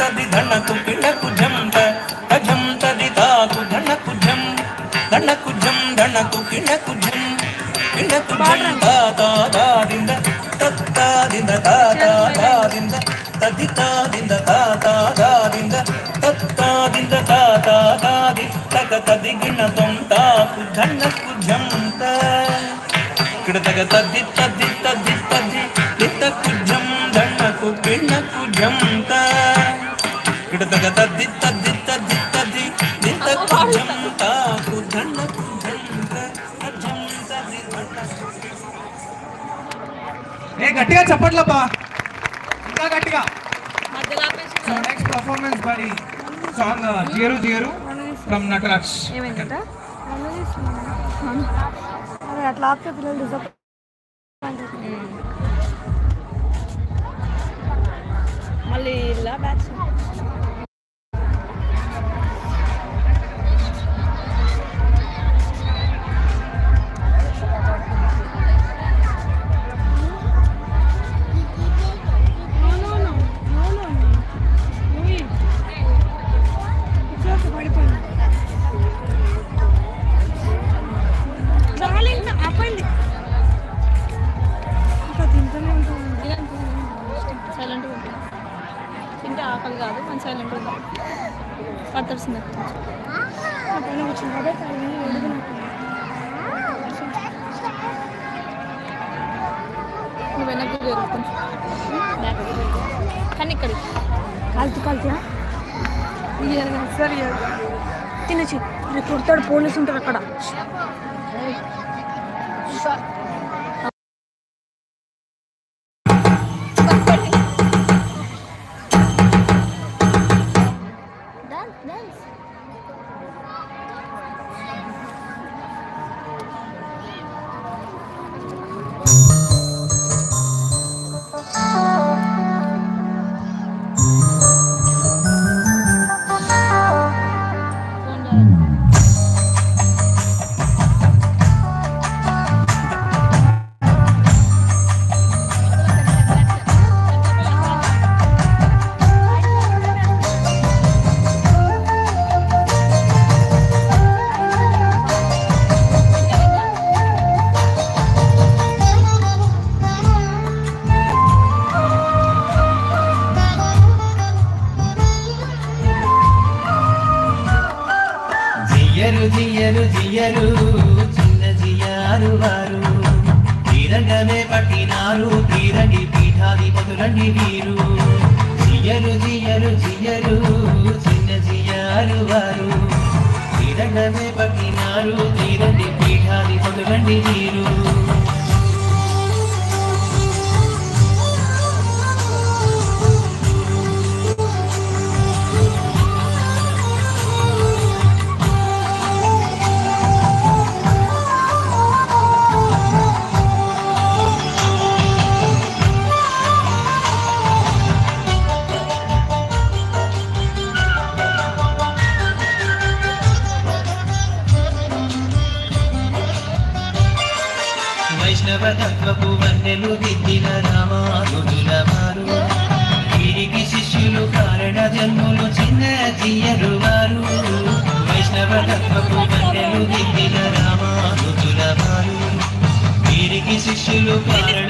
తది ధనకు కిణకు జంత అజం తది తాకు ధనకు జం ధనకు జం ధనకు కిణకు జం కిణకు జం తాదింద తత్తాదింద తాదింద తది తాదింద తాదింద తత్తాదింద తాది తగ తది గిణ తొం తాకు ధనకు జంత కిడతగ తది తది తది తది దితకు జం ధనకు కిణకు జంత కిడతగ తది తది తది తది దితకు జం తాకు ధనకు జంత జంత ఏ గట్టిగా చెప్పట్లబ్బా ఇంకా గట్టిగా. So next performance by song జీరు జీరు ఫ్రమ్ నటరాజ్. ఏమైందట అట్లా ఆపితే పిల్లలు డిసప్పాయింట్ మళ్ళీ ఇలా బ్యాచ్ సైలెంట్గా ఉంటాం తింటే ఆకలి కాదు మనం సైలెంట్గా ఉంటాం పడుతుంది నువ్వు వెనక్కి జరుగుతుంది కానీ ఇక్కడ కాలుతూ కాలుతా సరే తినచ్చు రేపు కొడతాడు పోలీసు ఉంటారు అక్కడ. జియరు జియరు చిన్న జియారు వారు తీరంగమే పట్టినారు తీరంగి పీఠాధిపతులండి వీరు. జియరు జియరు జియరు చిన్న జియారు వారు తీరంగమే పట్టినారు తీరంగి పీఠాధిపతులండి వీరు. వైష్ణవ తత్వపు వన్నెలు దిద్దిన రామానుజుల వారు వీరికి శిష్యులు కారణ జన్ములు చిన్న జియరు వారు. వైష్ణవ తత్వపు వన్నెలు దిద్దిన రామానుజుల వారు వీరికి శిష్యులు కారణ